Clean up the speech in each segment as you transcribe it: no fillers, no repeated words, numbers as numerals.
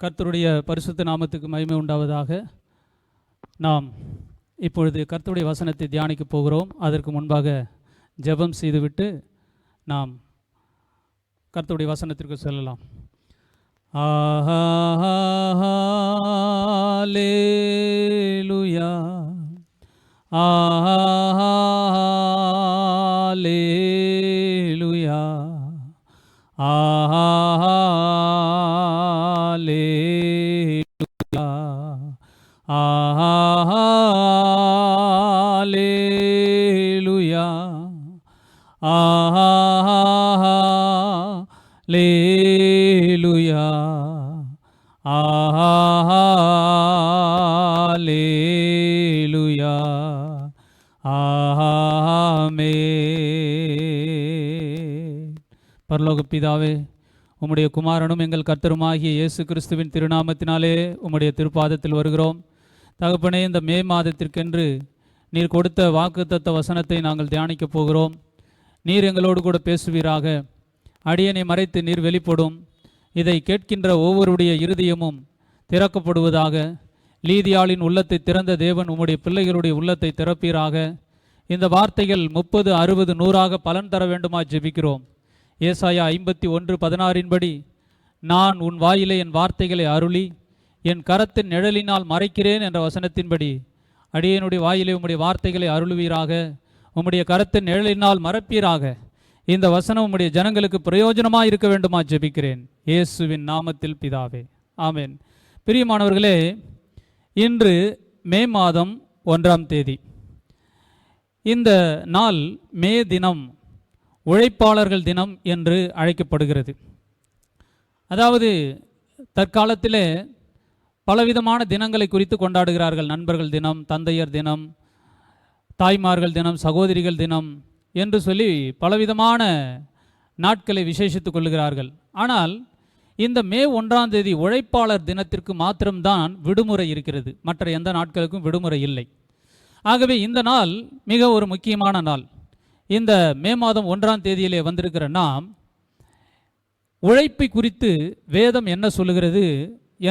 கர்த்தருடைய பரிசுத்த நாமத்துக்கு மகிமை உண்டாவதாக. நாம் இப்பொழுது கர்த்தருடைய வசனத்தை தியானிக்க போகிறோம். அதற்கு முன்பாக ஜெபம் செய்துவிட்டு நாம் கர்த்தருடைய வசனத்திற்கு செல்லலாம். அல்லேலூயா, அல்லேலூயா, அல்லேலூயா, அல்லேலூயா, அல்லேலூயா, அல்லேலூயா, ஆமென். பரலோக பிதாவே, உம்முடைய குமாரனும் எங்கள் கர்த்தருமாகிய இயேசு கிறிஸ்துவின் திருநாமத்தினாலே உம்முடைய திருப்பாதத்தில் வருகிறோம். தகப்பனே, இந்த மே மாதத்திற்கென்று நீர் கொடுத்த வாக்குத்தத்த வசனத்தை நாங்கள் தியானிக்கப் போகிறோம். நீர் எங்களோடு கூட பேசுவீராக. அடியனை மறைத்து நீர் வெளிப்படும். இதை கேட்கின்ற ஒவ்வொருடைய இருதயமும் திறக்கப்படுவதாக. லீதியாளின் உள்ளத்தை திறந்த தேவன் உம்முடைய பிள்ளைகளுடைய உள்ளத்தை திறப்பீராக. இந்த வார்த்தைகள் 30, 60, 100ஆக பலன் தர வேண்டுமா ஜெபிக்கிறோம். ஏசாயா 51:16 நான் உன் வாயிலே என் வார்த்தைகளை அருளி என் கரத்தின் நிழலினால் மறைக்கிறேன் என்ற வசனத்தின்படி அடியனுடைய வாயிலே உம்முடைய வார்த்தைகளை அருளுவீராக. உம்முடைய கரத்தின் நிழலினால் மறைப்பீராக. இந்த வசனம் உம்முடைய ஜனங்களுக்கு பிரயோஜனமாக இருக்க வேண்டுமா ஜெபிக்கிறேன் இயேசுவின் நாமத்தில் பிதாவே, ஆமென். பிரியமானவர்களே, இன்று மே மாதம் 1ஆம் தேதி. இந்த நாள் மே தினம், உழைப்பாளர்கள் தினம் என்று அழைக்கப்படுகிறது. அதாவது தற்காலத்திலே பலவிதமான தினங்களை குறித்து கொண்டாடுகிறார்கள். நண்பர்கள் தினம், தந்தையர் தினம், தாய்மார்கள் தினம், சகோதரிகள் தினம் என்று சொல்லி பலவிதமான நாட்களை விசேஷித்துக் கொள்ளுகிறார்கள். ஆனால் இந்த மே 1ஆம் தேதி உழைப்பாளர் தினத்திற்கு மாத்திரம்தான் விடுமுறை இருக்கிறது. மற்ற எந்த நாட்களுக்கும் விடுமுறை இல்லை. ஆகவே இந்த நாள் மிக ஒரு முக்கியமான நாள். இந்த மே மாதம் 1ஆம் தேதியிலே வந்திருக்கிற நாம் உழைப்பை குறித்து வேதம் என்ன சொல்லுகிறது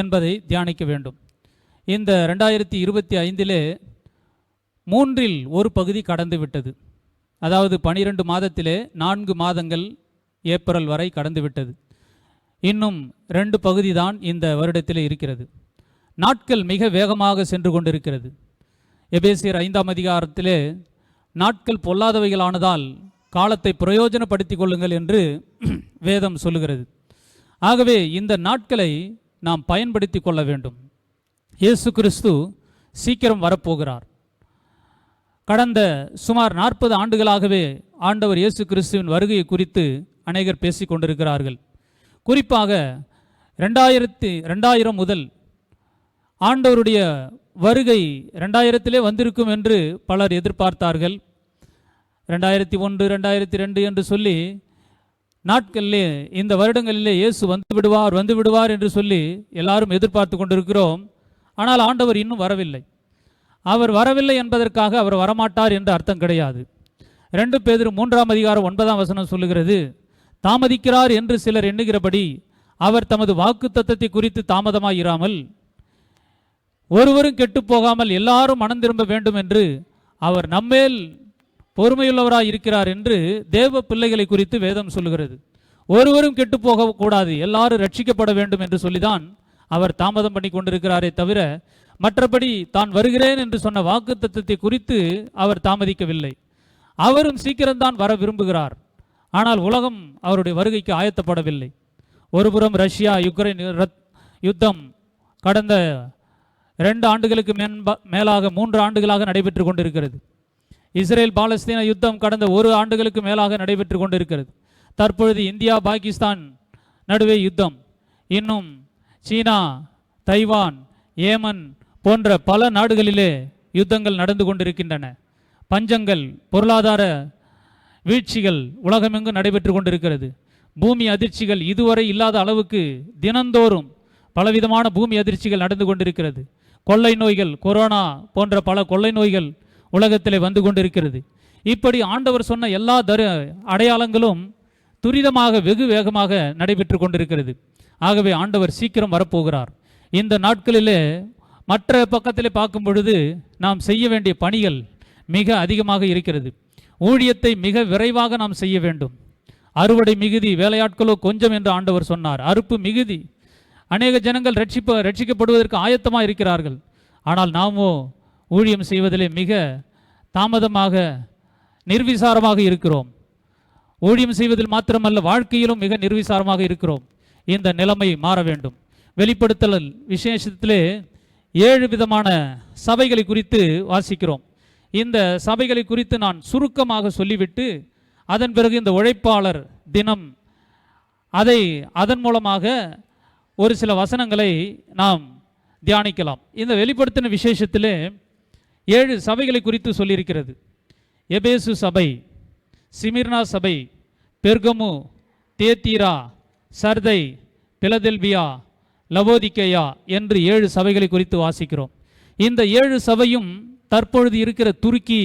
என்பதை தியானிக்க வேண்டும். இந்த 2025 3இல் ஒரு பகுதி கடந்து விட்டது. அதாவது 12 மாதத்திலே 4 மாதங்கள் ஏப்ரல் வரை கடந்து விட்டது. இன்னும் 2 பகுதி தான் இந்த வருடத்திலே இருக்கிறது. நாட்கள் மிக வேகமாக சென்று கொண்டிருக்கிறது. எபேசியர் 5ஆம் அதிகாரத்திலே நாட்கள் பொல்லாதவைகளானதால் காலத்தை பிரயோஜனப்படுத்திக் கொள்ளுங்கள் என்று வேதம் சொல்லுகிறது. ஆகவே இந்த நாட்களை நாம் பயன்படுத்தி கொள்ள வேண்டும். இயேசு கிறிஸ்து சீக்கிரம் வரப்போகிறார். கடந்த சுமார் 40 ஆண்டுகளாகவே ஆண்டவர் இயேசு கிறிஸ்துவின் வருகையை குறித்து அநேகர் பேசி கொண்டிருக்கிறார்கள். குறிப்பாக 2000 முதல் ஆண்டவருடைய வருகை 2000 வந்திருக்கும் என்று பலர் எதிர்பார்த்தார்கள். 2001, 2002 என்று சொல்லி நாட்களிலே, இந்த வருடங்களிலே இயேசு வந்து விடுவார் என்று சொல்லி எல்லாரும் எதிர்பார்த்து கொண்டிருக்கிறோம். ஆனால் ஆண்டவர் இன்னும் வரவில்லை. அவர் வரவில்லை என்பதற்காக அவர் வரமாட்டார் என்று அர்த்தம் கிடையாது. 2 பேதுரு 3ஆம் அதிகாரம் 9ஆம் வசனம் சொல்லுகிறது, தாமதிக்கிறார் என்று சிலர் எண்ணுகிறபடி அவர் தமது வாக்குத்தத்தத்தை குறித்து தாமதமாயிராமல் ஒருவரும் கெட்டு போகாமல் எல்லாரும் மனம் திரும்ப வேண்டும் என்று அவர் நம்மேல் பொறுமையுள்ளவராய் இருக்கிறார் என்று தேவ பிள்ளைகளை குறித்து வேதம் சொல்லுகிறது. ஒருவரும் கெட்டு போகக்கூடாது, எல்லாரும் ரட்சிக்கப்பட வேண்டும் என்று சொல்லிதான் அவர் தாமதம் பண்ணி கொண்டிருக்கிறாரே தவிர மற்றபடி தான் வருகிறேன் என்று சொன்ன வாக்குத்தத்தத்தை குறித்து அவர் தாமதிக்கவில்லை. அவரும் சீக்கிரம்தான் வர விரும்புகிறார். ஆனால் உலகம் அவருடைய வருகைக்கு ஆயத்தப்படவில்லை. ஒருபுறம் ரஷ்யா யுக்ரைன் யுத்தம் கடந்த 2 ஆண்டுகளுக்கு மேலாக 3 ஆண்டுகளாக நடைபெற்று கொண்டிருக்கிறது. இஸ்ரேல் பாலஸ்தீன யுத்தம் கடந்த 1 ஆண்டுகளுக்கு மேலாக நடைபெற்று கொண்டிருக்கிறது. தற்பொழுது இந்தியா பாகிஸ்தான் நடுவே யுத்தம். இன்னும் சீனா, தைவான், ஏமன் போன்ற பல நாடுகளிலே யுத்தங்கள் நடந்து கொண்டிருக்கின்றன. பஞ்சங்கள், பொருளாதார வீழ்ச்சிகள் உலகமெங்கும் நடைபெற்று கொண்டிருக்கிறது. பூமி அதிர்ச்சிகள் இதுவரை இல்லாத அளவுக்கு தினந்தோறும் பலவிதமான பூமி அதிர்ச்சிகள் நடந்து கொண்டிருக்கிறது. கொள்ளை நோய்கள், கொரோனா போன்ற பல கொள்ளை நோய்கள் உலகத்திலே வந்து கொண்டிருக்கிறது. இப்படி ஆண்டவர் சொன்ன எல்லா அடையாளங்களும் துரிதமாக வெகு வேகமாக நடைபெற்று கொண்டிருக்கிறது. ஆகவே ஆண்டவர் சீக்கிரம் வரப்போகிறார். இந்த நாட்களிலே மற்ற பக்கத்திலே பார்க்கும் பொழுது நாம் செய்ய வேண்டிய பணிகள் மிக அதிகமாக இருக்கிறது. ஊழியத்தை மிக விரைவாக நாம் செய்ய வேண்டும். அறுவடை மிகுதி, வேலையாட்களோ கொஞ்சம் என்று ஆண்டவர் சொன்னார். அறுப்பு மிகுதி. அநேக ஜனங்கள் ரட்சிக்கப்படுவதற்கு ஆயத்தமாக இருக்கிறார்கள். ஆனால் நாமோ ஊழியம் செய்வதிலே மிக தாமதமாக, நிர்விசாரமாக இருக்கிறோம். ஊழியம் செய்வதில் மாத்திரமல்ல, வாழ்க்கையிலும் மிக நிர்விசாரமாக இருக்கிறோம். இந்த நிலைமை மாற வேண்டும். வெளிப்படுத்தல் விசேஷத்திலே 7 விதமான சபைகளை குறித்து வாசிக்கிறோம். இந்த சபைகளை குறித்து நான் சுருக்கமாக சொல்லிவிட்டு அதன் பிறகு இந்த உழைப்பாளர் தினம் அதன் மூலமாக ஒரு சில வசனங்களை நாம் தியானிக்கலாம். இந்த வெளிப்படுத்தின விசேஷத்திலே 7 சபைகளை குறித்து சொல்லியிருக்கிறது. எபேசு சபை, சிமிர்னா சபை, பெர்கமு, தியத்தீரா, சர்தை, பிலதெல்பியா, லவோதிக்கேயா என்று 7 சபைகளை குறித்து வாசிக்கிறோம். இந்த 7 சபையும் தற்பொழுது இருக்கிற துருக்கி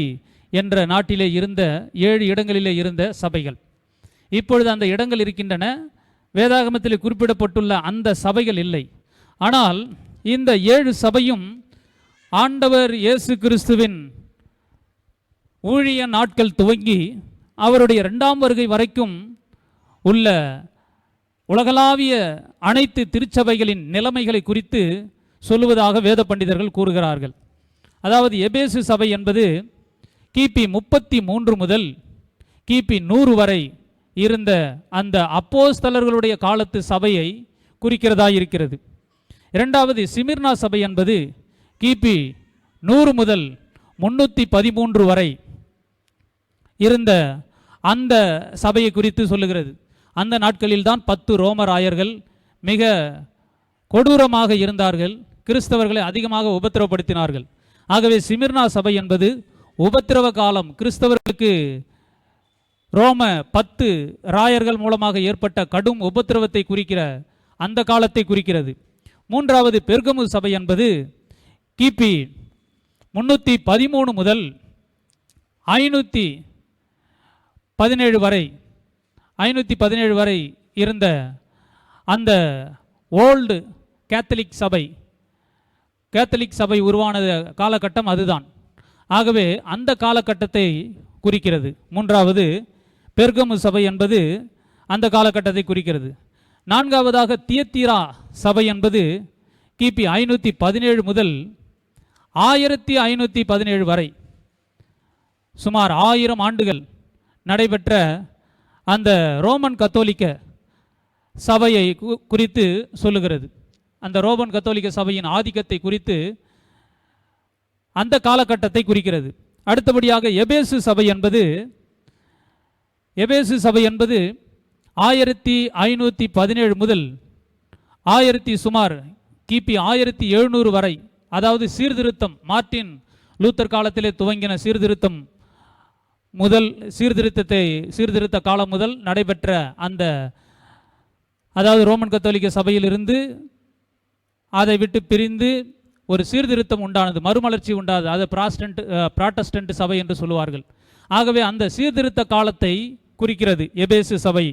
என்ற நாட்டிலே இருந்த 7 இடங்களிலே இருந்த சபைகள். இப்பொழுது அந்த இடங்கள் இருக்கின்றன. வேதாகமத்தில் குறிப்பிடப்பட்டுள்ள அந்த சபைகள் இல்லை. ஆனால் இந்த 7 சபையும் ஆண்டவர் இயேசு கிறிஸ்துவின் ஊழிய நாட்கள் துவங்கி அவருடைய 2ஆம் வருகை வரைக்கும் உள்ள உலகளாவிய அனைத்து திருச்சபைகளின் நிலைமைகளை குறித்து சொல்லுவதாக வேத பண்டிதர்கள் கூறுகிறார்கள். அதாவது எபேசு சபை என்பது கிபி 33 முதல் கிபி 100 வரை இருந்த அந்த அப்போஸ்தலர்களுடைய காலத்து சபையை குறிக்கிறதா இருக்கிறது. இரண்டாவது சிமிர்னா சபை என்பது கிபி 100 முதல் 313 வரை இருந்த அந்த சபையை குறித்து சொல்லுகிறது. அந்த நாட்களில் தான் 10 ரோமராயர்கள் மிக கொடூரமாக இருந்தார்கள். கிறிஸ்தவர்களை அதிகமாக உபத்திரவப்படுத்தினார்கள். ஆகவே சிமிர்னா சபை என்பது உபத்திரவ காலம், கிறிஸ்தவர்களுக்கு ரோம 10 ராயர்கள் மூலமாக ஏற்பட்ட கடும் உபத்திரவத்தை குறிக்கிற அந்த காலத்தை குறிக்கிறது. மூன்றாவது பெர்கமு சபை என்பது கிபி 313 முதல் 517 வரை இருந்த அந்த ஓல்டு கேத்தலிக் சபை உருவான காலகட்டம் அதுதான். ஆகவே அந்த காலகட்டத்தை குறிக்கிறது. மூன்றாவது பெர்கமு சபை என்பது அந்த காலகட்டத்தை குறிக்கிறது. நான்காவதாக தியத்தீரா சபை என்பது கிபி 517 முதல் 1517 வரை சுமார் 1000 ஆண்டுகள் நடைபெற்ற அந்த ரோமன் கத்தோலிக்க சபையை குறித்து சொல்லுகிறது. அந்த ரோமன் கத்தோலிக்க சபையின் ஆதிக்கத்தை குறித்து அந்த காலகட்டத்தை குறிக்கிறது. அடுத்தபடியாக எபேசு சபை என்பது 1517 முதல் சுமார் கிபி 1700 வரை, அதாவது சீர்திருத்தம், மார்ட்டின் லூத்தர் காலத்திலே துவங்கின சீர்திருத்த காலம் முதல் நடைபெற்ற அந்த, அதாவது ரோமன் கத்தோலிக்க சபையிலிருந்து அதை விட்டு பிரிந்து ஒரு சீர்திருத்தம் உண்டானது, மறுமலர்ச்சி உண்டானது. அது பிராட்டஸ்டன்ட் சபை என்று சொல்லுவார்கள். ஆகவே அந்த சீர்திருத்த காலத்தை குறிக்கிறது எபேசு சபை,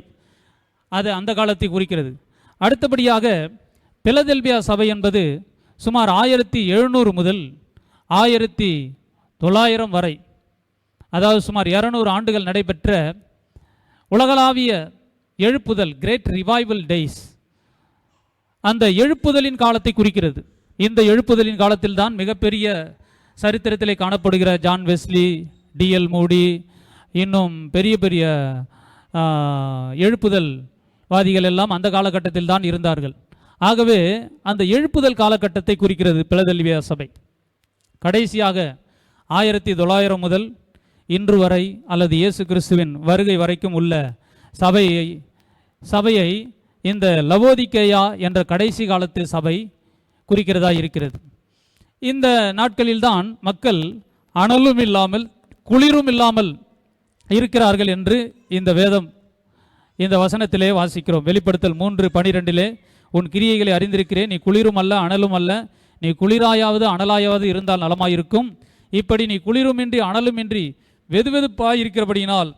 அது அந்த காலத்தை குறிக்கிறது. அடுத்தபடியாக பிலதெல்பியா சபை என்பது சுமார் 1700 முதல் 1900 வரை, அதாவது சுமார் 200 ஆண்டுகள் நடைபெற்ற உலகளாவிய எழுப்புதல், கிரேட் ரிவைவல் டேஸ், அந்த எழுப்புதலின் காலத்தை குறிக்கிறது. இந்த எழுப்புதலின் காலத்தில் தான் மிகப்பெரிய சரித்திரத்திலே காணப்படுகிற ஜான் வெஸ்லி, டிஎல் மூடி, இன்னும் பெரிய பெரிய எழுப்புதல் வாதிகள் எல்லாம் அந்த காலகட்டத்தில் தான் இருந்தார்கள். ஆகவே அந்த எழுப்புதல் காலகட்டத்தை குறிக்கிறது பிலதெல்பியா சபை. கடைசியாக 1900 முதல் இன்று வரை அல்லது இயேசு கிறிஸ்துவின் வருகை வரைக்கும் உள்ள சபையை இந்த லவோதிக்கேயா என்ற கடைசி காலத்து சபை குறிக்கிறதா இருக்கிறது. இந்த நாட்களில்தான் மக்கள் அனலும் இல்லாமல் குளிரும் இல்லாமல் இருக்கிறார்கள் என்று இந்த வசனத்திலே வாசிக்கிறோம். வெளிப்படுத்தல் 3:12 உன் கிரியைகளை அறிந்திருக்கிறேன், நீ குளிரும் அல்ல அனலும் அல்ல, நீ குளிராயாவது அனலாயாவது இருந்தால் நலமாயிருக்கும். இப்படி நீ குளிருமின்றி அனலுமின்றி வெதுவெதுப்பாய் இருக்கிறபடியினால்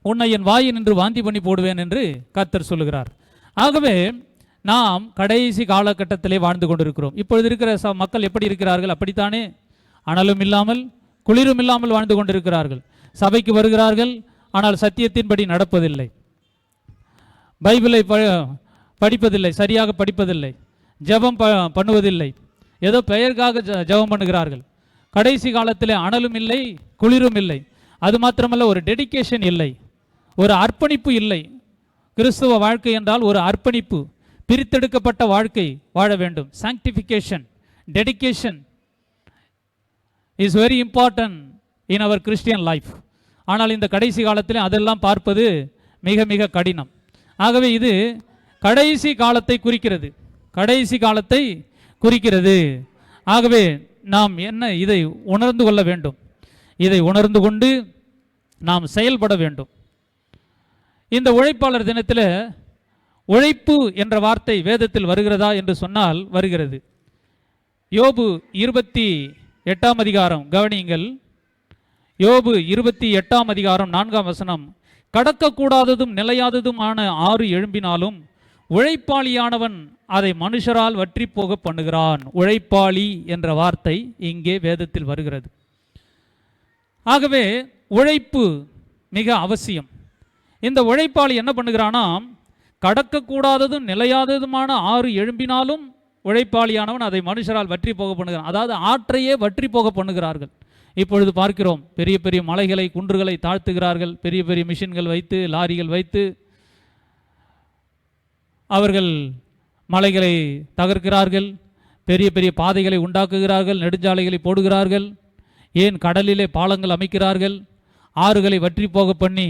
உன்னை என் வாயை நின்று வாந்தி பண்ணி போடுவேன் என்று கர்த்தர் சொல்லுகிறார். ஆகவே நாம் கடைசி காலகட்டத்திலே வாழ்ந்து கொண்டிருக்கிறோம். இப்பொழுது இருக்கிற மக்கள் எப்படி இருக்கிறார்கள்? அப்படித்தானே, அனலும் இல்லாமல் குளிரும் இல்லாமல் வாழ்ந்து கொண்டிருக்கிறார்கள். சபைக்கு வருகிறார்கள், ஆனால் சத்தியத்தின்படி நடப்பதில்லை. பைபிளை படிப்பதில்லை, சரியாக படிப்பதில்லை, ஜெபம் பண்ணுவதில்லை, ஏதோ பெயருக்காக ஜெபம் பண்ணுகிறார்கள். கடைசி காலத்தில் அனலும் இல்லை, குளிரும் இல்லை. அது மாத்திரமல்ல, ஒரு டெடிகேஷன் இல்லை, ஒரு அர்ப்பணிப்பு இல்லை. கிறிஸ்துவ வாழ்க்கை என்றால் ஒரு அர்ப்பணிப்பு, பிரித்தெடுக்கப்பட்ட வாழ்க்கை வாழ வேண்டும். Sanctification, dedication is very important in our Christian life. ஆனால் இந்த கடைசி காலத்தில் அதெல்லாம் பார்ப்பது மிக மிக கடினம். ஆகவே இது கடைசி காலத்தை குறிக்கிறது, கடைசி காலத்தை குறிக்கிறது. ஆகவே நாம் என்ன இதை உணர்ந்து கொள்ள வேண்டும், இதை உணர்ந்து கொண்டு நாம் செயல்பட வேண்டும். இந்த உழைப்பாளர் தினத்தில் உழைப்பு என்ற வார்த்தை வேதத்தில் வருகிறதா என்று சொன்னால் வருகிறது. யோபு 28ஆம் அதிகாரம் கவனியுங்கள். யோபு 28ஆம் அதிகாரம் 4ஆம் வசனம். கடக்கக்கூடாததும் நிலையாததுமான ஆறு எழும்பினாலும் உழைப்பாளியானவன் அதை மனுஷரால் வற்றி போக பண்ணுகிறான். உழைப்பாளி என்ற வார்த்தை இங்கே வேதத்தில் வருகிறது. ஆகவே உழைப்பு மிக அவசியம். இந்த உழைப்பாளி என்ன பண்ணுகிறானாம்? கடக்கக்கூடாததும் நிலையாததுமான ஆறு எழும்பினாலும் உழைப்பாளியானவன் அதை மனுஷரால் வற்றி போக பண்ணுகிறான். அதாவது ஆற்றையே வற்றி போக பண்ணுகிறார்கள். இப்பொழுது பார்க்கிறோம், பெரிய பெரிய மலைகளை குன்றுகளை தாழ்த்துகிறார்கள். பெரிய பெரிய மிஷின்கள் வைத்து, லாரிகள் வைத்து அவர்கள் மலைகளை தகர்க்கிறார்கள், பெரிய பெரிய பாதைகளை உண்டாக்குகிறார்கள், நெடுஞ்சாலைகளை போடுகிறார்கள். ஏன் கடலிலே பாலங்கள் அமைக்கிறார்கள், ஆறுகளை வற்றி போக பண்ணி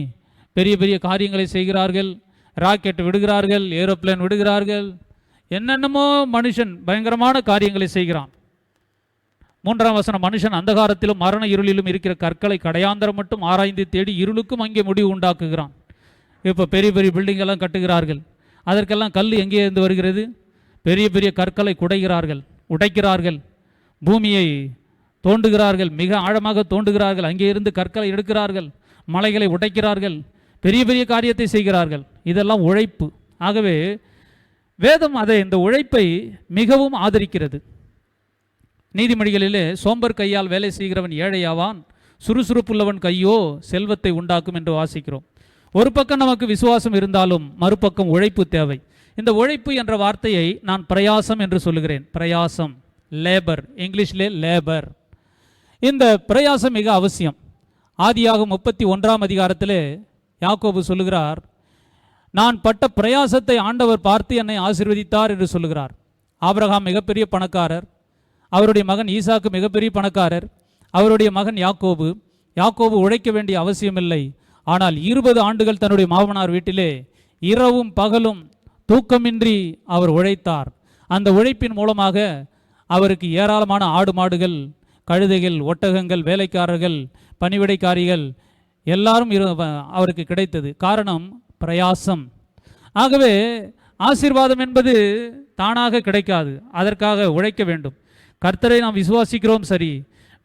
பெரிய பெரிய காரியங்களை செய்கிறார்கள். ராக்கெட் விடுகிறார்கள், ஏரோப்ளேன் விடுகிறார்கள், என்னென்னமோ மனுஷன் பயங்கரமான காரியங்களை செய்கிறான். 3ஆம் வசனம். மனுஷன் அந்தகாரத்திலும் மரண இருளிலும் இருக்கிற கற்களை கடையாந்தரம் மட்டும் ஆராய்ந்து தேடி இருளுக்கும் அங்கே முடிவு உண்டாக்குகிறான். இப்போ பெரிய பெரிய பில்டிங்கெல்லாம் கட்டுகிறார்கள். அதற்கெல்லாம் கல் எங்கே இருந்து வருகிறது? பெரிய பெரிய கற்களை குடைகிறார்கள், உடைக்கிறார்கள், பூமியை தோண்டுகிறார்கள், மிக ஆழமாக தோண்டுகிறார்கள், அங்கே இருந்து கற்களை எடுக்கிறார்கள், மலைகளை உடைக்கிறார்கள், பெரிய பெரிய காரியத்தை செய்கிறார்கள். இதெல்லாம் உழைப்பு. ஆகவே வேதம் அதை, இந்த உழைப்பை மிகவும் ஆதரிக்கிறது. நீதிமொழிகளிலே சோம்பர் கையால் வேலை செய்கிறவன் ஏழையாவான், சுறுசுறுப்புள்ளவன் கையோ செல்வத்தை உண்டாக்கும் என்று வாசிக்கிறோம். ஒரு பக்கம் நமக்கு விசுவாசம் இருந்தாலும் மறுபக்கம் உழைப்பு தேவை. இந்த உழைப்பு என்ற வார்த்தையை நான் பிரயாசம் என்று சொல்லுகிறேன். பிரயாசம், லேபர், இங்கிலீஷ்லே லேபர். இந்த பிரயாசம் மிக அவசியம். ஆதியாகமம் 31ஆம் அதிகாரத்திலே யாக்கோபு சொல்லுகிறார், நான் பட்ட பிரயாசத்தை ஆண்டவர் பார்த்து என்னை ஆசீர்வதித்தார் என்று சொல்லுகிறார். ஆபிரகாம் மிகப்பெரிய பணக்காரர், அவருடைய மகன் ஈசாக்கு மிகப்பெரிய பணக்காரர், அவருடைய மகன் யாக்கோபு. யாக்கோபு உழைக்க வேண்டிய அவசியமில்லை. ஆனால் 20 ஆண்டுகள் தன்னுடைய மாமனார் வீட்டிலே இரவும் பகலும் தூக்கமின்றி அவர் உழைத்தார். அந்த உழைப்பின் மூலமாக அவருக்கு ஏராளமான ஆடு மாடுகள், கழுதைகள், ஒட்டகங்கள், வேலைக்காரர்கள், பணிவிடைக்காரிகள் எல்லாரும் அவருக்கு கிடைத்தது. காரணம் பிரயாசம். ஆகவே ஆசீர்வாதம் என்பது தானாக கிடைக்காது, அதற்காக உழைக்க வேண்டும். கர்த்தரை நாம் விசுவாசிக்கிறோம், சரி,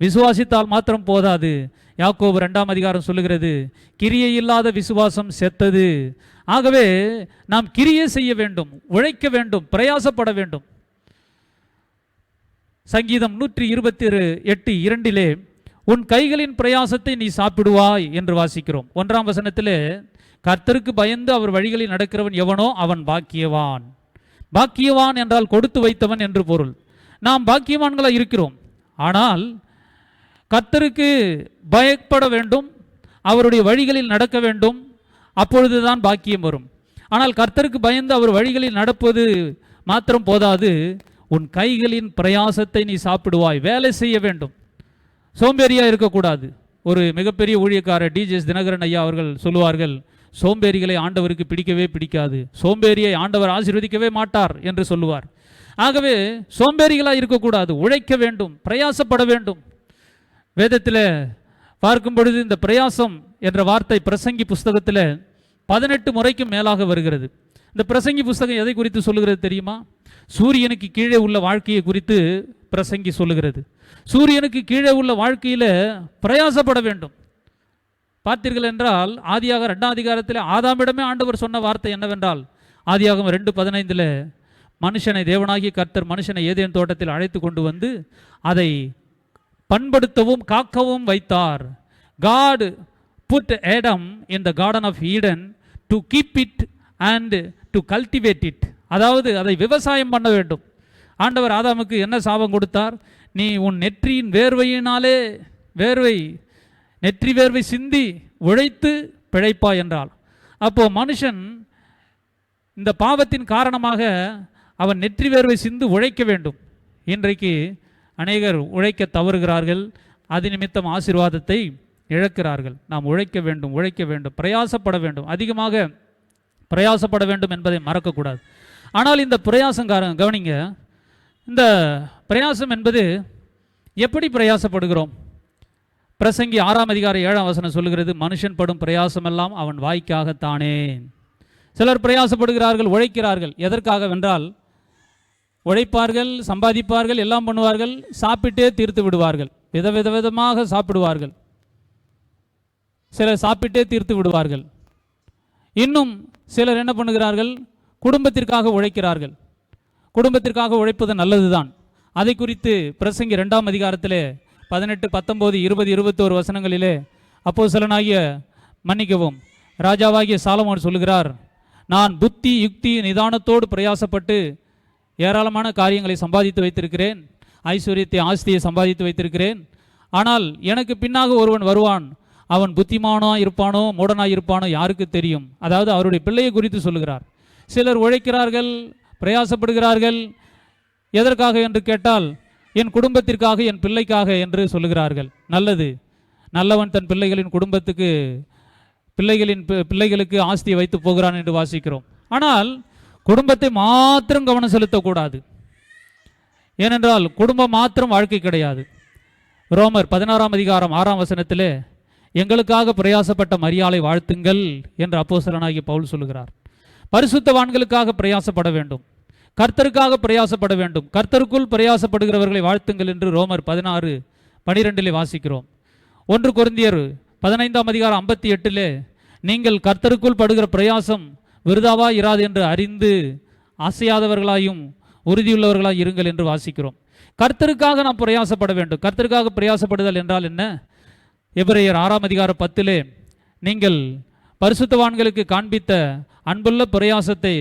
விசுவாசித்தால் மாத்திரம் போதாது. யாக்கோபு 2ஆம் அதிகாரம் சொல்லுகிறது, கிரியை இல்லாத விசுவாசம் செத்தது. ஆகவே நாம் கிரியை செய்ய வேண்டும், உழைக்க வேண்டும், பிரயாசப்பட வேண்டும். சங்கீதம் 128:2 உன் கைகளின் பிரயாசத்தை நீ சாப்பிடுவாய் என்று வாசிக்கிறோம். 1ஆம் வசனத்திலே கர்த்தருக்கு பயந்து அவர் வழிகளில் நடக்கிறவன் எவனோ அவன் பாக்கியவான். பாக்கியவான் என்றால் கொடுத்து வைத்தவன் என்று பொருள். நாம் பாக்கியவான்களாக இருக்கிறோம். ஆனால் கர்த்தருக்கு பயப்பட வேண்டும், அவருடைய வழிகளில் நடக்க வேண்டும், அப்பொழுதுதான் பாக்கியம் வரும். ஆனால் கர்த்தருக்கு பயந்து அவர் வழிகளில் நடப்பது மாத்திரம் போதாது, உன் கைகளின் பிரயாசத்தை நீ சாப்பிடுவாய். வேலை செய்ய வேண்டும், சோம்பேறியாக இருக்கக்கூடாது. ஒரு மிகப்பெரிய ஊழியக்காரர் டிஜிஎஸ் தினகரன் ஐயா அவர்கள் சொல்லுவார்கள், சோம்பேறிகளை ஆண்டவருக்கு பிடிக்கவே பிடிக்காது, சோம்பேறியை ஆண்டவர் ஆசீர்வதிக்கவே மாட்டார் என்று சொல்லுவார். ஆகவே சோம்பேறிகளாக இருக்கக்கூடாது, உழைக்க வேண்டும், பிரயாசப்பட வேண்டும். வேதத்தில் பார்க்கும் பொழுது இந்த பிரயாசம் என்ற வார்த்தை பிரசங்கி புஸ்தகத்தில் 18 முறைக்கும் மேலாக வருகிறது. இந்த பிரசங்கி புஸ்தகம் எதை குறித்து சொல்லுகிறது தெரியுமா? சூரியனுக்கு கீழே உள்ள வாழ்க்கையை குறித்து பிரசங்கி சொல்லுகிறது. சூரியனுக்கு கீழே உள்ள வாழ்க்கையில் பிரயாசப்பட வேண்டும். பார்த்தீர்கள் என்றால் ஆதியாகமம் 2ஆம் அதிகாரத்தில் ஆதாமிடமே ஆண்டவர் சொன்ன வார்த்தை என்னவென்றால், ஆதியாகமம் 2:15 மனுஷனை தேவனாகிய கர்த்தர் மனுஷனை ஏதேன் தோட்டத்தில் அழைத்து கொண்டு வந்து அதை பண்படுத்தவும் காக்கவும் வைத்தார். God put Adam in the garden of Eden to keep it and to cultivate it. அதாவது அதை விவசாயம் பண்ண வேண்டும். ஆண்டவர் ஆதாமுக்கு என்ன சாபம் கொடுத்தார்? நீ உன் நெற்றியின் வேர்வையினாலே நெற்றி வேர்வை சிந்தி உழைத்து பிழைப்பா என்றால், அப்போ மனுஷன் இந்த பாவத்தின் காரணமாக அவன் நெற்றி வேர்வை சிந்து உழைக்க வேண்டும். இன்றைக்கு அநேகர் உழைக்க தவறுகிறார்கள், அது நிமித்தம் ஆசீர்வாதத்தை இழக்கிறார்கள். நாம் உழைக்க வேண்டும், பிரயாசப்பட வேண்டும், அதிகமாக பிரயாசப்பட வேண்டும் என்பதை மறக்கக்கூடாது. ஆனால் இந்த பிரயாசங்காரன் கவனிங்க, இந்த பிரயாசம் என்பது எப்படி பிரயாசப்படுகிறோம்? பிரசங்கி 6ஆம் அதிகாரம் 7ஆம் வசனம் சொல்லுகிறது, மனுஷன் படும் பிரயாசமெல்லாம் அவன் வாய்க்காகத்தானே. சிலர் பிரயாசப்படுகிறார்கள், உழைக்கிறார்கள். எதற்காக வென்றால், உழைப்பார்கள், சம்பாதிப்பார்கள், எல்லாம் பண்ணுவார்கள், சாப்பிட்டே தீர்த்து விடுவார்கள். விதமாக சாப்பிடுவார்கள், சிலர் சாப்பிட்டே தீர்த்து விடுவார்கள். இன்னும் சிலர் என்ன பண்ணுகிறார்கள்? குடும்பத்திற்காக உழைக்கிறார்கள். குடும்பத்திற்காக உழைப்பது நல்லதுதான். அதை குறித்து பிரசங்கி 2ஆம் அதிகாரத்திலே 18, 19, 20, 21 வசனங்களிலே அப்போஸ்தலனாகிய ராஜாவாகிய சாலமோன் சொல்லுகிறார், நான் புத்தி யுக்தி நிதானத்தோடு பிரயாசப்பட்டு ஏராளமான காரியங்களை சம்பாதித்து வைத்திருக்கிறேன், ஐஸ்வர்யத்தை ஆஸ்தியை சம்பாதித்து வைத்திருக்கிறேன். ஆனால் எனக்கு பின்னாக ஒருவன் வருவான், அவன் புத்திமானோ இருப்பானோ மூடனாய் இருப்பானோ யாருக்கு தெரியும்? அதாவது அவருடைய பிள்ளையை குறித்து சொல்லுகிறார். சிலர் உழைக்கிறார்கள், பிரயாசப்படுகிறார்கள். எதற்காக என்று கேட்டால், என் குடும்பத்திற்காக, என் பிள்ளைக்காக என்று சொல்லுகிறார்கள். நல்லது, நல்லவன் தன் பிள்ளைகளின் குடும்பத்துக்கு பிள்ளைகளுக்கு ஆஸ்தியை வைத்து போகிறான் என்று வாசிக்கிறோம். ஆனால் குடும்பத்தை மாத்திரம் கவனம் செலுத்தக்கூடாது. ஏனென்றால் குடும்பம் மாத்திரம் வாழ்க்கை கிடையாது. ரோமர் 16ஆம் அதிகாரம் 6ஆம் வசனத்திலே, எங்களுக்காக பிரயாசப்பட்ட மரியாளை வாழ்த்துங்கள் என்று அப்போஸ்தலனாகிய பவுல் சொல்லுகிறார். பரிசுத்தவான்களுக்காக பிரயாசப்பட வேண்டும், கர்த்தருக்காக பிரயாசப்பட வேண்டும், கர்த்தருக்குள் பிரயாசப்படுகிறவர்களை வாழ்த்துங்கள் என்று ரோமர் 16:12 வாசிக்கிறோம். 1 கொரிந்தியர் 15ஆம் அதிகாரம் 58, நீங்கள் கர்த்தருக்குள் படுகிற பிரயாசம் விருதாவா இராது என்று அறிந்து அசையாதவர்களாயும் உறுதியுள்ளவர்களாய் இருங்கள் என்று வாசிக்கிறோம். கர்த்தருக்காக நாம் பிரயாசப்பட வேண்டும். கர்த்தருக்காக பிரயாசப்படுதல் என்றால் என்ன? எபிரேயர் 6ஆம் அதிகாரம் 10, நீங்கள் பரிசுத்தவான்களுக்கு காண்பித்த அன்புள்ள பிரயாசத்தை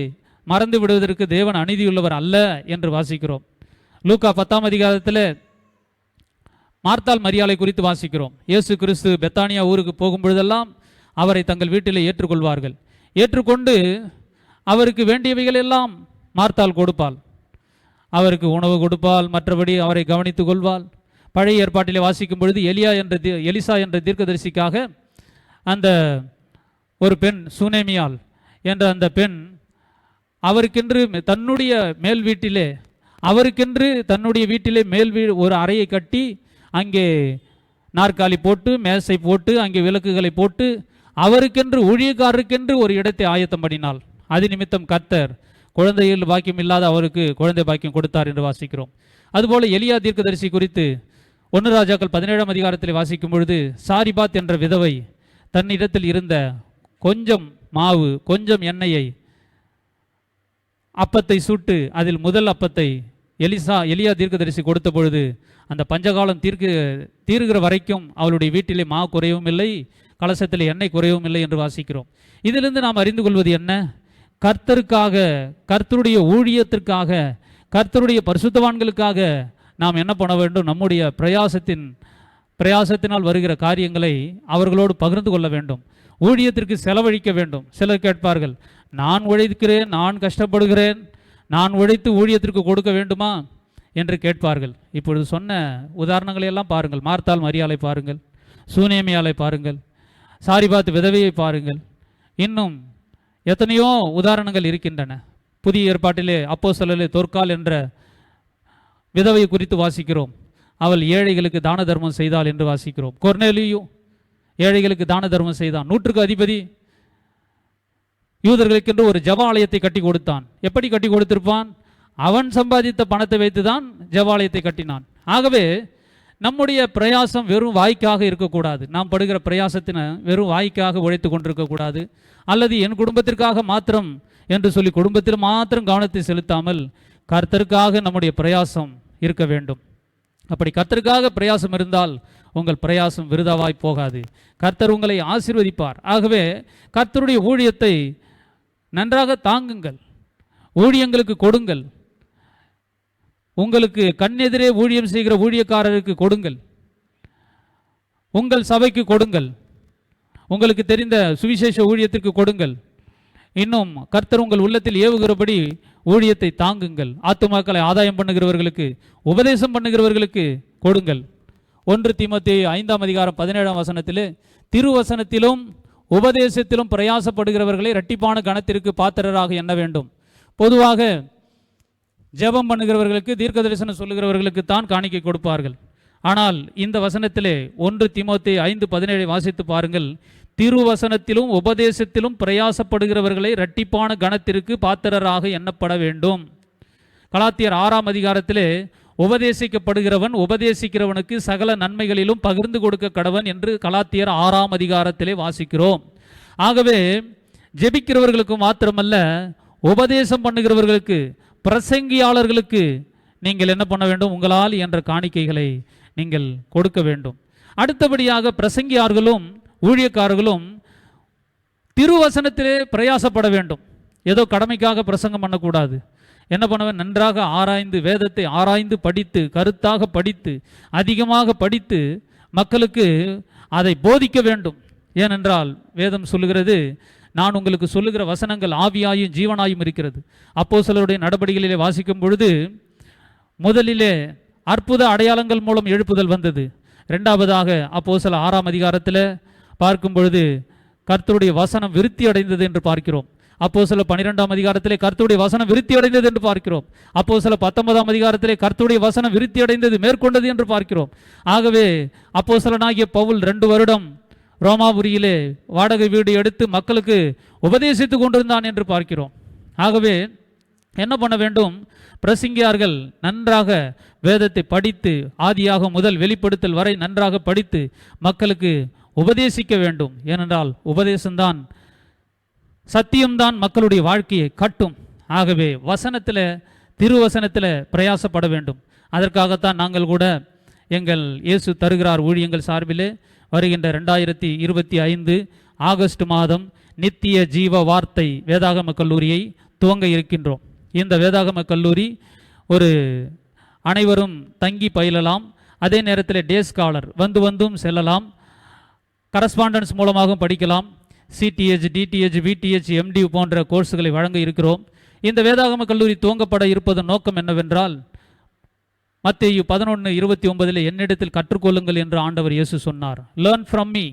மறந்து விடுவதற்கு தேவன் அநீதியுள்ளவர் அல்ல என்று வாசிக்கிறோம். லூக்கா 10ஆம் அதிகாரத்தில் மார்த்தாள் மரியாளை குறித்து வாசிக்கிறோம். இயேசு கிறிஸ்து பெத்தானியா ஊருக்கு போகும் பொழுதெல்லாம் அவரை தங்கள் வீட்டிலே ஏற்றுக்கொள்வார்கள். ஏற்றுக்கொண்டு அவருக்கு வேண்டியவைகள் எல்லாம் மார்த்தாள் கொடுப்பாள். அவருக்கு உணவு கொடுப்பாள், மற்றபடி அவரை கவனித்துக் கொள்வாள். பழைய ஏற்பாட்டிலே வாசிக்கும் பொழுது எலிசா என்ற தீர்க்கதரிசிக்காக அந்த ஒரு பெண், சூனேமியால் என்ற அந்த பெண், அவருக்கென்று தன்னுடைய மேல் வீட்டிலே மேல் ஒரு அறையை கட்டி அங்கே நாற்காலி போட்டு மேசை போட்டு அங்கே விளக்குகளை போட்டு அவருக்கென்று ஊழியக்காரருக்கென்று ஒரு இடத்தை ஆயத்தம் பண்ணினாள். அது நிமித்தம் கர்த்தர் குழந்தைகள் பாக்கியம் இல்லாத அவருக்கு குழந்தை பாக்கியம் கொடுத்தார் என்று வாசிக்கிறோம். அதுபோல எலியா தீர்க்கதரிசி குறித்து 1 ராஜாக்கள் 17ஆம் அதிகாரத்தில் வாசிக்கும் பொழுது, சாரிபாத் என்ற விதவை தன்னிடத்தில் இருந்த கொஞ்சம் மாவு கொஞ்சம் எண்ணெயை அப்பத்தை சுட்டு அதில் முதல் அப்பத்தை எலியா தீர்க்கதரிசி கொடுத்த பொழுது அந்த பஞ்சகாலம் தீருகிற வரைக்கும் அவளுடைய வீட்டிலே மா குறையவும் இல்லை, கலசத்தில் எண்ணெய் குறையவும் இல்லை என்று வாசிக்கிறோம். இதிலிருந்து நாம் அறிந்து கொள்வது என்ன? கர்த்தருக்காக, கர்த்தருடைய ஊழியத்திற்காக, கர்த்தருடைய பரிசுத்தவான்களுக்காக நாம் என்ன பண்ண வேண்டும்? நம்முடைய பிரயாசத்தினால் வருகிற காரியங்களை அவர்களோடு பகிர்ந்து கொள்ள வேண்டும். ஊழியத்திற்கு செலவழிக்க வேண்டும். சிலர் கேட்பார்கள், நான் உழைக்கிறேன், நான் கஷ்டப்படுகிறேன், நான் உழைத்து ஊழியத்திற்கு கொடுக்க வேண்டுமா என்று கேட்பார்கள். இப்பொழுது சொன்ன உதாரணங்களை எல்லாம் பாருங்கள். மார்த்தாள் மரியாளை பாருங்கள், சூனேமியாலை பாருங்கள், சாரிபாத் விதவையை பாருங்கள், இன்னும் எத்தனையோ உதாரணங்கள் இருக்கின்றன. புதிய ஏற்பாட்டிலே அப்போஸ்தலரிலே தொற்கால் என்ற விதவை குறித்து வாசிக்கிறோம். அவள் ஏழைகளுக்கு தான தர்மம் செய்தாள் என்று வாசிக்கிறோம். கொர்நேலியு ஏழைகளுக்கு தான தர்மம் செய்தான். 100க்கு அதிபதி யூதர்களுக்கென்று ஒரு ஜெபாலயத்தை கட்டி கொடுத்தான். எப்படி கட்டி கொடுத்திருப்பான்? அவன் சம்பாதித்த பணத்தை வைத்துதான் ஜெபாலயத்தை கட்டினான். ஆகவே நம்முடைய பிரயாசம் வெறும் வாய்க்காக இருக்கக்கூடாது. நாம் படுகிற பிரயாசத்தின வெறும் வாய்க்காக உழைத்து கொண்டிருக்கக்கூடாது. அல்லது என் குடும்பத்திற்காக மாத்திரம் என்று சொல்லி குடும்பத்தில் மாத்திரம் கவனத்தை செலுத்தாமல் கர்த்தருக்காக நம்முடைய பிரயாசம் இருக்க வேண்டும். அப்படி கர்த்தருக்காக பிரயாசம் இருந்தால் உங்கள் பிரயாசம் விருதாவாய் போகாது. கர்த்தர் உங்களை ஆசீர்வதிப்பார். ஆகவே கர்த்தருடைய ஊழியத்தை நன்றாக தாங்குங்கள், ஊழியங்களுக்கு கொடுங்கள். உங்களுக்கு கண்ணெதிரே ஊழியம் செய்கிற ஊழியக்காரருக்கு கொடுங்கள், உங்கள் சபைக்கு கொடுங்கள், உங்களுக்கு தெரிந்த சுவிசேஷ ஊழியத்திற்கு கொடுங்கள். இன்னும் கர்த்தர் உங்கள் உள்ளத்தில் ஏவுகிறபடி ஊழியத்தை தாங்குங்கள். ஆத்துமாக்களை ஆதாயம் பண்ணுகிறவர்களுக்கு, உபதேசம் பண்ணுகிறவர்களுக்கு கொடுங்கள். 1 தீமோத்தேயு 5:17 திருவசனத்திலும் உபதேசத்திலும் பிரயாசப்படுகிறவர்களை இரட்டிப்பான கனத்திற்கு பாத்திரராக எண்ண வேண்டும். பொதுவாக ஜெபம் பண்ணுகிறவர்களுக்கு, தீர்க்க தரிசனம் சொல்லுகிறவர்களுக்கு தான் காணிக்கை கொடுப்பார்கள். ஆனால் இந்த வசனத்திலே 1 தீமோத்தேயு 5:17 வாசித்து பாருங்கள். திருவசனத்திலும் உபதேசத்திலும் பிரயாசப்படுகிறவர்களை இரட்டிப்பான கனத்திற்கு பாத்திரராக எண்ணப்பட வேண்டும். கலாத்தியர் 6 உபதேசிக்கப்படுகிறவன் உபதேசிக்கிறவனுக்கு சகல நன்மைகளிலும் பகிர்ந்து கொடுக்க கடவன் என்று கலாத்தியர் 6 வாசிக்கிறோம். ஆகவே ஜெபிக்கிறவர்களுக்கு மாத்திரமல்ல, உபதேசம் பண்ணுகிறவர்களுக்கு, பிரசங்கியாளர்களுக்கு நீங்கள் என்ன பண்ண வேண்டும்? உங்களால் என்ற காணிக்கைகளை நீங்கள் கொடுக்க வேண்டும். அடுத்தபடியாக பிரசங்கியார்களும் ஊழியக்காரர்களும் திருவசனத்திலே பிரயாசப்பட வேண்டும். ஏதோ கடமைக்காக பிரசங்கம் பண்ணக்கூடாது. என்ன பண்ணுவேன்? நன்றாக ஆராய்ந்து, வேதத்தை ஆராய்ந்து படித்து, கருத்தாக படித்து, அதிகமாக படித்து மக்களுக்கு அதை போதிக்க வேண்டும். ஏனென்றால் வேதம் சொல்லுகிறது, நான் உங்களுக்கு சொல்லுகிற வசனங்கள் ஆவியாயும் ஜீவனாயும் இருக்கிறது. அப்போஸ்தலருடைய நடபடிகளிலே வாசிக்கும் பொழுது முதலிலே அற்புத அடையாளங்கள் மூலம் எழுப்புதல் வந்தது. இரண்டாவதாக அப்போஸ்தலர் 6 பார்க்கும் பொழுது கர்த்தருடைய வசனம் விருத்தி அடைந்தது என்று பார்க்கிறோம். அப்போஸ்தலர் 12 கர்த்தருடைய வசனம் விருத்தி அடைந்தது என்று பார்க்கிறோம். அப்போஸ்தலர் 19 கர்த்தருடைய வசனம் விருத்தி அடைந்தது, மேற்கொண்டது என்று பார்க்கிறோம். ஆகவே அப்போஸ்தலனாகிய பவுல் 2 வருடம் ரோமாபுரியிலே வாடகை வீடு எடுத்து மக்களுக்கு உபதேசித்து கொண்டிருந்தான் என்று பார்க்கிறோம். ஆகவே என்ன பண்ண வேண்டும்? பிரசங்கியார்கள் நன்றாக வேதத்தை படித்து, ஆதியாக முதல் வெளிப்படுத்தல் வரை நன்றாக படித்து மக்களுக்கு உபதேசிக்க வேண்டும். ஏனென்றால் உபதேசம்தான், சத்தியம்தான் மக்களுடைய வாழ்க்கையை கட்டும். ஆகவே வசனத்தில், திருவசனத்தில் பிரயாசப்பட வேண்டும். அதற்காகத்தான் நாங்கள் கூட எங்கள் இயேசு தருகிறார் ஊழியங்கள் சார்பிலே வருகின்ற 2025 ஆகஸ்ட் மாதம் நித்திய ஜீவ வார்த்தை வேதாகம கல்லூரியை துவங்க இருக்கின்றோம். இந்த வேதாகம கல்லூரி ஒரு அனைவரும் தங்கி பயிலலாம். அதே நேரத்தில் டே ஸ்காலர் வந்தும் செல்லலாம். கரஸ்பாண்டன்ஸ் மூலமாகவும் படிக்கலாம். சிடிஹெச், டிடிஹெச், விடிஹெச், எம்டி போன்ற கோர்ஸுகளை வழங்க இருக்கிறோம். இந்த வேதாகம கல்லூரி துவங்கப்பட இருப்பதன் நோக்கம் என்னவென்றால், மத்தேயு 11:29 என்னிடத்தில் கற்றுக்கொள்ளுங்கள் என்று ஆண்டவர் இயேசு சொன்னார். Learn from me.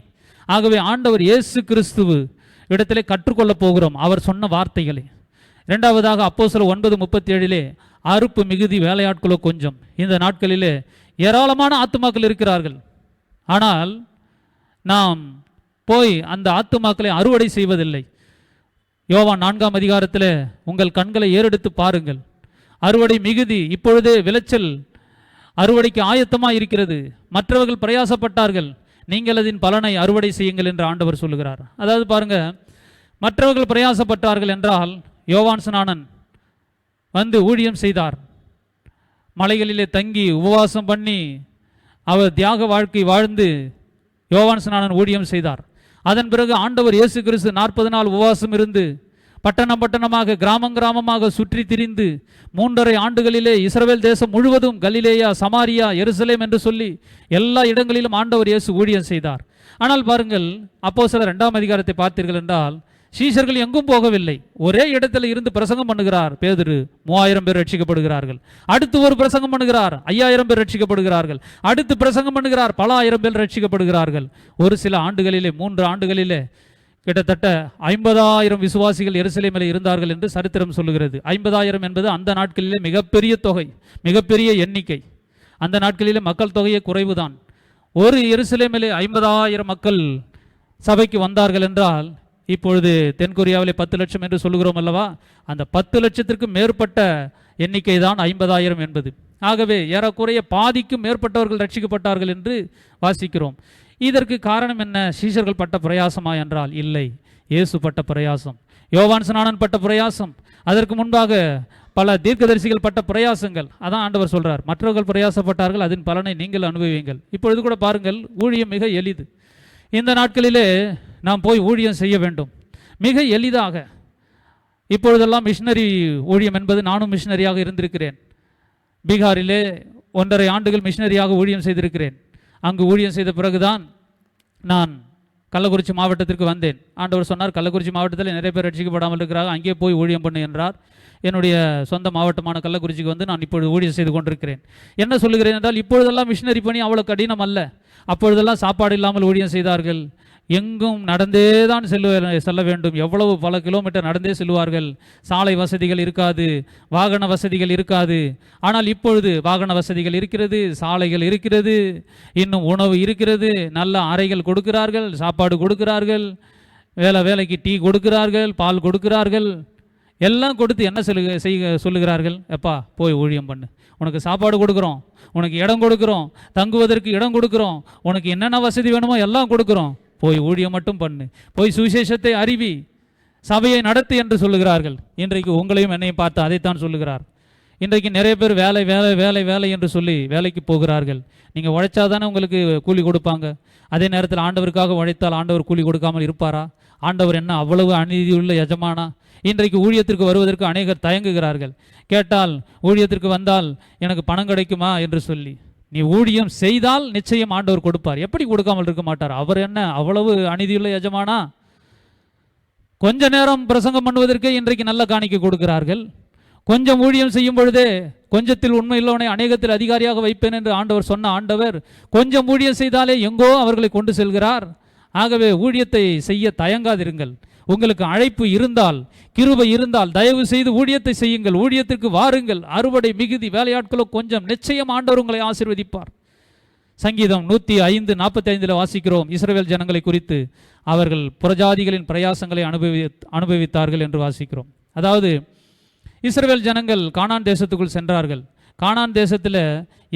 ஆகவே ஆண்டவர் இயேசு கிறிஸ்துவு இடத்திலே கற்றுக்கொள்ளப் போகிறோம் அவர் சொன்ன வார்த்தைகளை. இரண்டாவதாக அப்போஸ்தலர் 9:37 அறுப்பு மிகுதி, வேலையாட்களோ கொஞ்சம். இந்த நாட்களிலே ஏராளமான ஆத்துமாக்கள் இருக்கிறார்கள். ஆனால் நாம் போய் அந்த ஆத்துமாக்களை அறுவடை செய்வதில்லை. யோவான் 4 உங்கள் கண்களை ஏறெடுத்து பாருங்கள், அறுவடை மிகுதி, இப்பொழுதே விளைச்சல் அறுவடைக்கு ஆயத்தமாக இருக்கிறது. மற்றவர்கள் பிரயாசப்பட்டார்கள், நீங்கள் அதன் பலனை அறுவடை செய்யுங்கள் என்று ஆண்டவர் சொல்லுகிறார். அதாவது பாருங்க, மற்றவர்கள் பிரயாசப்பட்டார்கள் என்றால், யோவான் ஸ்நானன் வந்து ஊழியம் செய்தார். மலைகளிலே தங்கி உபவாசம் பண்ணி அவர் தியாக வாழ்க்கை வாழ்ந்து யோவான் ஸ்நானன் ஊழியம் செய்தார். அதன் பிறகு ஆண்டவர் இயேசு கிறிஸ்து 40 நாள் உபவாசம் இருந்து பட்டணமாக கிராமமாக சுற்றி திரிந்து 3.5 ஆண்டுகளிலே இஸ்ரவேல் தேசம் முழுவதும், கலிலேயா, சமாரியா, எருசலேம் என்று சொல்லி எல்லா இடங்களிலும் ஆண்டவர் இயேசு ஊழியம் செய்தார். ஆனால் பாருங்கள், அப்போஸ்தலர் 2 பார்த்தீர்கள் என்றால், சீஷர்கள் எங்கும் போகவில்லை. ஒரே இடத்துல இருந்து பிரசங்கம் பண்ணுகிறார் பேதுரு, 3000 பேர் ரட்சிக்கப்படுகிறார்கள். அடுத்து ஒரு பிரசங்கம் பண்ணுகிறார், 5000 பேர் ரட்சிக்கப்படுகிறார்கள். அடுத்து பிரசங்கம் பண்ணுகிறார், பல ஆயிரம் பேர் ரட்சிக்கப்படுகிறார்கள். ஒரு சில ஆண்டுகளிலே, 3 ஆண்டுகளிலே கிட்டத்தட்ட 50,000 விசுவாசிகள் எருசலேமில் இருந்தார்கள் என்று சரித்திரம் சொல்லுகிறது. 50,000 என்பது அந்த நாட்களிலே மிகப்பெரிய தொகை, மிகப்பெரிய எண்ணிக்கை. அந்த நாட்களிலே மக்கள் தொகையே குறைவுதான். ஒரு எருசலேமிலே 50,000 மக்கள் சபைக்கு வந்தார்கள் என்றால், இப்பொழுது தென்கொரியாவிலே 10 லட்சம் என்று சொல்லுகிறோம் அல்லவா, அந்த 10 லட்சத்திற்கு மேற்பட்ட எண்ணிக்கை தான் 50,000 என்பது. ஆகவே ஏறக்குறைய பாதிக்கும் மேற்பட்டவர்கள் ரட்சிக்கப்பட்டார்கள் என்று வாசிக்கிறோம். இதற்கு காரணம் என்ன? சீஷர்கள் பட்ட பிரயாசமா என்றால் இல்லை, இயேசு பட்ட பிரயாசம், யோவான் ஸ்நானன் பட்ட பிரயாசம், அதற்கு முன்பாக பல தீர்க்கதரிசிகள் பட்ட பிரயாசங்கள், அதான் ஆண்டவர் சொல்றார், மற்றவர்கள் பிரயாசப்பட்டார்கள், அதன் பலனை நீங்கள் அனுபவியுங்கள். இப்பொழுது கூட பாருங்கள், ஊழியம் மிக எளிது. இந்த நாட்களிலே நாம் போய் ஊழியம் செய்ய வேண்டும் மிக எளிதாக. இப்பொழுதெல்லாம் மிஷினரி ஊழியம் என்பது, நானும் மிஷினரியாக இருந்திருக்கிறேன். பீகாரிலே 1.5 ஆண்டுகள் மிஷினரியாக ஊழியம் செய்திருக்கிறேன். அங்கு ஊழியம் செய்த பிறகுதான் நான் கள்ளக்குறிச்சி மாவட்டத்திற்கு வந்தேன். ஆண்டவர் சொன்னார், கள்ளக்குறிச்சி மாவட்டத்தில் நிறைய பேர் ரட்சிக்கப்படாமல் இருக்கிறாங்க, அங்கே போய் ஊழியம் பண்ணு என்றார். என்னுடைய சொந்த மாவட்டமான கள்ளக்குறிச்சிக்கு வந்து நான் இப்பொழுது ஊழியம் செய்து கொண்டிருக்கிறேன். என்ன சொல்லுகிறேன் என்றால், இப்பொழுதெல்லாம் மிஷினரி பணி அவ்வளோ கடினம் அல்ல. அப்பொழுதெல்லாம் சாப்பாடு இல்லாமல் ஊழியம் செய்தார்கள். எங்கும் நடந்தே தான் செல்ல வேண்டும். எவ்வளவு பல கிலோமீட்டர் நடந்தே செல்வார்கள். சாலை வசதிகள் இருக்காது, வாகன வசதிகள் இருக்காது. ஆனால் இப்பொழுது வாகன வசதிகள் இருக்கிறது, சாலைகள் இருக்கிறது, இன்னும் உணவு இருக்கிறது, நல்ல அறைகள் கொடுக்கிறார்கள், சாப்பாடு கொடுக்கிறார்கள், வேலைக்கு டீ கொடுக்கிறார்கள், பால் கொடுக்கிறார்கள். எல்லாம் கொடுத்து என்ன சொல்லுகிறார்கள், எப்பா போய் ஊழியம் பண்ணு, உனக்கு சாப்பாடு கொடுக்குறோம், உனக்கு இடம் கொடுக்குறோம், தங்குவதற்கு இடம் கொடுக்குறோம், உனக்கு என்னென்ன வசதி வேணுமோ எல்லாம் கொடுக்குறோம், போய் ஊழியம் மட்டும் பண்ணு, போய் சுவிசேஷத்தை அறிவி, சபையை நடத்து என்று சொல்லுகிறார்கள். இன்றைக்கு உங்களையும் என்னையும் பார்த்து அதைத்தான் சொல்லுகிறார். இன்றைக்கு நிறைய பேர் வேலை வேலை வேலை வேலை என்று சொல்லி வேலைக்கு போகிறார்கள். நீங்கள் உழைச்சாதானே உங்களுக்கு கூலி கொடுப்பாங்க. அதே நேரத்தில் ஆண்டவருக்காக உழைத்தால் ஆண்டவர் கூலி கொடுக்காமல் இருப்பாரா? ஆண்டவர் என்ன அவ்வளவு அநீதியுள்ள எஜமானா? இன்றைக்கு ஊழியத்திற்கு வருவதற்கு அநேகர் தயங்குகிறார்கள். கேட்டால், ஊழியத்திற்கு வந்தால் எனக்கு பணம் கிடைக்குமா என்று சொல்லி. நீ ஊழியம் செய்தால் நிச்சயம் ஆண்டவர் கொடுப்பார். எப்படி கொடுக்காமல் இருக்க மாட்டார்? அவர் என்ன அவ்வளவு அநீதியுள்ள எஜமானா? கொஞ்ச நேரம் பிரசங்கம் பண்ணுவதற்கே இன்றைக்கு நல்ல காணிக்கை கொடுக்கிறார்கள். கொஞ்சம் ஊழியம் செய்யும் பொழுதே, கொஞ்சத்தில் உண்மை இல்லவனை அநேகத்தில் அதிகாரியாக வைப்பேன் என்று ஆண்டவர் சொன்ன ஆண்டவர், கொஞ்சம் ஊழியம் செய்தாலே எங்கோ அவர்களை கொண்டு செல்கிறார். ஆகவே ஊழியத்தை செய்ய தயங்காதிருங்கள். உங்களுக்கு அழைப்பு இருந்தால், கிருபை இருந்தால் தயவு செய்து ஊழியத்தை செய்யுங்கள், ஊழியத்திற்கு வாருங்கள். அறுவடை மிகுதி, வேலையாட்களோ கொஞ்சம். நிச்சயம் ஆண்டவர் உங்களை ஆசீர்வதிப்பார். சங்கீதம் 105:45 வாசிக்கிறோம், இஸ்ரவேல் ஜனங்களை குறித்து, அவர்கள் புறஜாதிகளின் பிரயாசங்களை அனுபவித்தார்கள் என்று வாசிக்கிறோம். அதாவது இஸ்ரவேல் ஜனங்கள் கானான் தேசத்துக்குள் சென்றார்கள். கானான் தேசத்தில்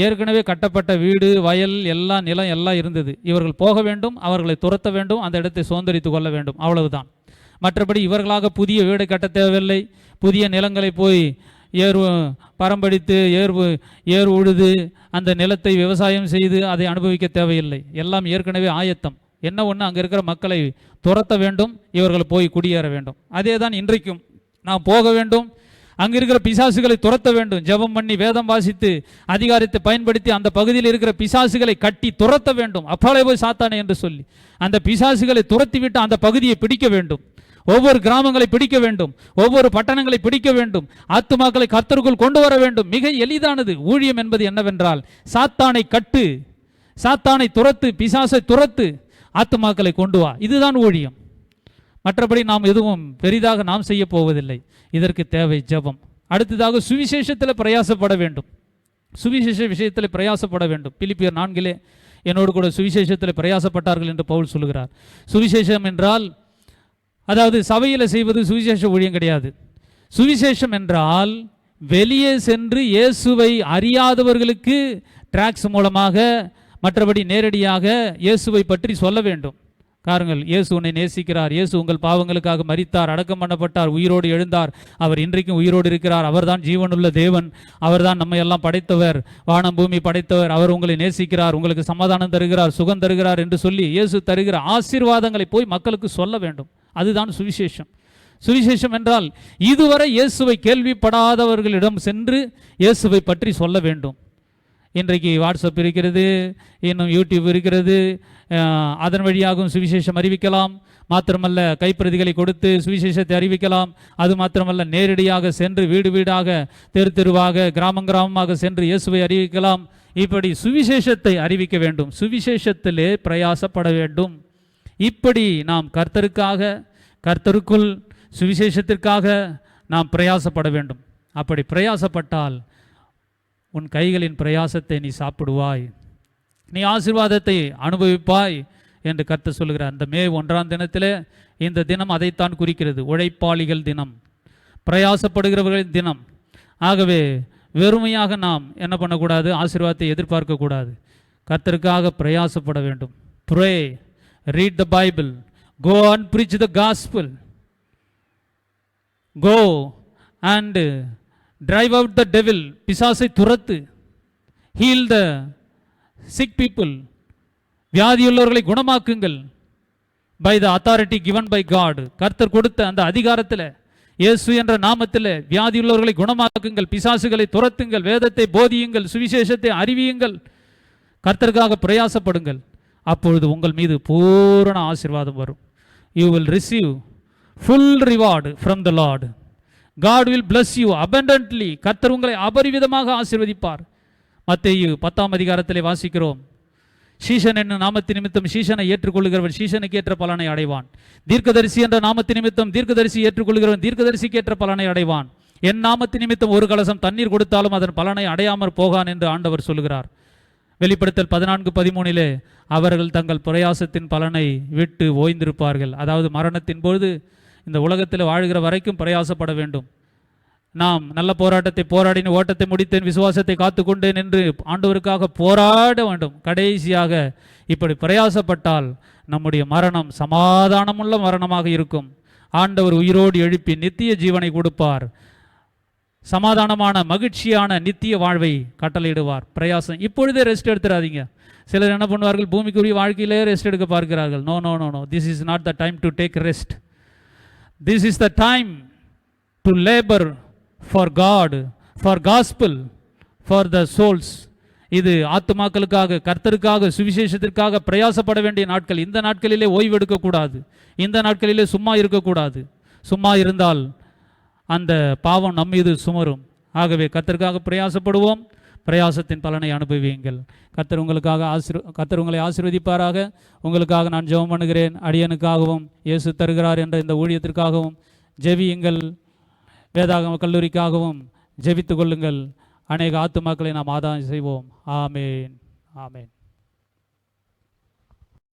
ஏற்கனவே கட்டப்பட்ட வீடு, வயல், எல்லாம் நிலம் எல்லாம் இருந்தது. இவர்கள் போக வேண்டும், அவர்களை துரத்த வேண்டும், அந்த இடத்தை சுதந்திரித்து கொள்ள வேண்டும், அவ்வளவுதான். மற்றபடி இவர்களாக புதிய வீடை கட்ட தேவையில்லை. புதிய நிலங்களை போய் பரம்படித்து ஏர் உழுது அந்த நிலத்தை விவசாயம் செய்து அதை அனுபவிக்க தேவையில்லை. எல்லாம் ஏற்கனவே ஆயத்தம். என்ன ஒன்று, அங்கே இருக்கிற மக்களை துரத்த வேண்டும், இவர்கள் போய் குடியேற வேண்டும். அதே தான் இன்றைக்கும் நாம் போக வேண்டும், அங்கே இருக்கிற பிசாசுகளை துரத்த வேண்டும். ஜெபம் பண்ணி, வேதம் வாசித்து, அதிகாரத்தை பயன்படுத்தி அந்த பகுதியில் இருக்கிற பிசாசுகளை கட்டி துரத்த வேண்டும். அப்பாலே போய் சாத்தானே என்று சொல்லி அந்த பிசாசுகளை துரத்தி விட்டு அந்த பகுதியை பிடிக்க வேண்டும். ஒவ்வொரு கிராமங்களை பிடிக்க வேண்டும், ஒவ்வொரு பட்டணங்களை பிடிக்க வேண்டும், ஆத்துமாக்களை கர்த்தருக்குள் கொண்டு வர வேண்டும். மிக எளிதானது. ஊழியம் என்பது என்னவென்றால், சாத்தானை கட்டு, சாத்தானை துரத்து, பிசாசை துரத்து, ஆத்துமாக்களை கொண்டு வா. இதுதான் ஊழியம். மற்றபடி நாம் எதுவும் பெரிதாக நாம் செய்ய போவதில்லை. இதற்கு தேவை ஜெபம். அடுத்ததாக சுவிசேஷத்தில் பிரயாசப்பட வேண்டும். சுவிசேஷ விஷயத்தில் பிரயாசப்பட வேண்டும். பிலிப்பியர் 4 என்னோடு கூட சுவிசேஷத்தில் பிரயாசப்பட்டார்கள் என்று பவுல் சொல்கிறார். சுவிசேஷம் என்றால், அதாவது சபையில் செய்வது சுவிசேஷ ஊழியம் கிடையாது. சுவிசேஷம் என்றால் வெளியே சென்று இயேசுவை அறியாதவர்களுக்கு டிராக்ஸ் மூலமாக, மற்றபடி நேரடியாக இயேசுவை பற்றி சொல்ல வேண்டும். காருங்கள், இயேசு உன்னை நேசிக்கிறார், இயேசு உங்கள் பாவங்களுக்காக மரித்தார், அடக்கம் பண்ணப்பட்டார், உயிரோடு எழுந்தார், அவர் இன்றைக்கும் உயிரோடு இருக்கிறார், அவர்தான் ஜீவனுள்ள தேவன், அவர்தான் நம்ம எல்லாம் படைத்தவர், வானம் பூமி படைத்தவர், அவர் உங்களை நேசிக்கிறார், உங்களுக்கு சமாதானம் தருகிறார், சுகம் தருகிறார் என்று சொல்லி இயேசு தருகிற ஆசீர்வாதங்களை போய் மக்களுக்கு சொல்ல வேண்டும். அதுதான் சுவிசேஷம். சுவிசேஷம் என்றால் இதுவரை இயேசுவை கேள்விப்படாதவர்களிடம் சென்று இயேசுவை பற்றி சொல்ல வேண்டும். இன்றைக்கு வாட்ஸ்அப் இருக்கிறது, இன்னும் யூடியூப் இருக்கிறது, அதன் வழியாகவும் சுவிசேஷம் அறிவிக்கலாம். மாத்திரமல்ல, கைப்பிரதிகளை கொடுத்து சுவிசேஷத்தை அறிவிக்கலாம். அது மாத்திரமல்ல, நேரடியாக சென்று வீடு வீடாக, தெரு தெருவாக, கிராமம் கிராமமாக சென்று இயேசுவை அறிவிக்கலாம். இப்படி சுவிசேஷத்தை அறிவிக்க வேண்டும். சுவிசேஷத்திலே பிரயாசப்பட வேண்டும். இப்படி நாம் கர்த்தருக்காக, கர்த்தருக்குள், சுவிசேஷத்திற்காக நாம் பிரயாசப்பட வேண்டும். அப்படி பிரயாசப்பட்டால் உன் கைகளின் பிரயாசத்தை நீ சாப்பிடுவாய், நீ ஆசீர்வாதத்தை அனுபவிப்பாய் என்று கர்த்தர் சொல்கிறார். அந்த மே 1ஆம் தினத்தில், இந்த தினம் அதைத்தான் குறிக்கிறது, உழைப்பாளிகள் தினம், பிரயாசப்படுகிறவர்களின் தினம். ஆகவே வெறுமையாக நாம் என்ன பண்ணக்கூடாது, ஆசீர்வாதத்தை எதிர்பார்க்கக்கூடாது. கர்த்தருக்காக பிரயாசப்பட வேண்டும். Pray, read the Bible, go and preach the gospel, go and drive out the devil, பிசாசை துரத்து. ஹீல் த சிக் பீப்புள், வியாதியுள்ளவர்களை குணமாக்குங்கள். By the authority given by God, கர்த்தர் கொடுத்த அந்த அதிகாரத்தில், இயேசு என்ற நாமத்தில் வியாதியுள்ளவர்களை குணமாக்குங்கள், பிசாசுகளை துரத்துங்கள், வேதத்தை போதியுங்கள், சுவிசேஷத்தை அறிவியுங்கள், கர்த்தருக்காக பிரயாசப்படுங்கள். அப்பொழுது உங்கள் மீது பூரண ஆசீர்வாதம் வரும். You will receive full reward from the Lord. God will bless you abundantly. கர்த்தர் உங்களை அபரிவிதமாக ஆசீர்வதிப்பார். மத்தேயு 10ஆம் அதிகாரத்திலே வாசிக்கிறோம், சீஷன் என்னும் நாமத்தின் நிமித்தம் சீஷனை ஏற்றுக்கொள்கிறவன் சீஷனுக்கு ஏற்ற பலனை அடைவான். தீர்க்கதரிசி என்ற நாமத்தின் நிமித்தம் தீர்க்கதரிசி ஏற்றுக்கொள்கிறவன் தீர்க்கதரிசிக்கு ஏற்ற பலனை அடைவான். என் நாமத்தின் நிமித்தம் ஒரு கலசம் தண்ணீர் கொடுத்தாலும் அதன் பலனை அடையாமற் போகான் என்று ஆண்டவர் சொல்கிறார். வெளிப்படுத்தல் 14:13 அவர்கள் தங்கள் பிரயாசத்தின் பலனை விட்டு ஓய்ந்திருப்பார்கள். அதாவது மரணத்தின் பொழுது இந்த உலகத்தில் வாழ்கிற வரைக்கும் பிரயாசப்பட வேண்டும். நாம் நல்ல போராட்டத்தை போராடின, ஓட்டத்தை முடித்தேன், விசுவாசத்தை காத்து கொண்டேன் என்று ஆண்டவருக்காக போராட வேண்டும். கடைசியாக இப்படி பிரயாசப்பட்டால் நம்முடைய மரணம் சமாதானமுள்ள மரணமாக இருக்கும். ஆண்டவர் உயிரோடு எழுப்பி நித்திய ஜீவனை கொடுப்பார். சமாதானமான மகிழ்ச்சியான நித்திய வாழ்வை கட்டளையிடுவார். பிரயாசம் இப்பொழுதே ரெஸ்ட் எடுத்துடாதீங்க. சிலர் என்ன பண்ணுவார்கள், பூமிக்குரிய வாழ்க்கையிலே ரெஸ்ட் எடுக்க பார்க்கிறார்கள். No no no no, this is not the time to take rest. This is the time to labour for God, for gospel, for the souls. இது ஆத்துமாக்களுக்காக, கர்த்தருக்காக, சுவிசேஷத்திற்காக பிரயாசப்பட வேண்டிய நாட்கள். இந்த நாட்களிலே ஓய்வு எடுக்கக்கூடாது. இந்த நாட்களிலே சும்மா இருக்கக்கூடாது. சும்மா இருந்தால் அந்த பாவம் நம் மீது சுமரும். ஆகவே கர்த்தருக்காக பிரயாசப்படுவோம், பிரயாசத்தின் பலனை அனுபவியுங்கள். கர்த்தர் உங்களை ஆசீர்வதிப்பாராக. உங்களுக்காக நான் ஜெபம் பண்ணுகிறேன். அடியனுக்காகவும் இயேசு தருகிறார் என்ற இந்த ஊழியத்திற்காகவும் ஜெபியுங்கள். வேதாகம கல்லூரிக்காகவும் ஜெபித்து கொள்ளுங்கள். அநேக ஆத்துமாக்களை நாம் ஆதாயம் செய்வோம். ஆமேன், ஆமேன்.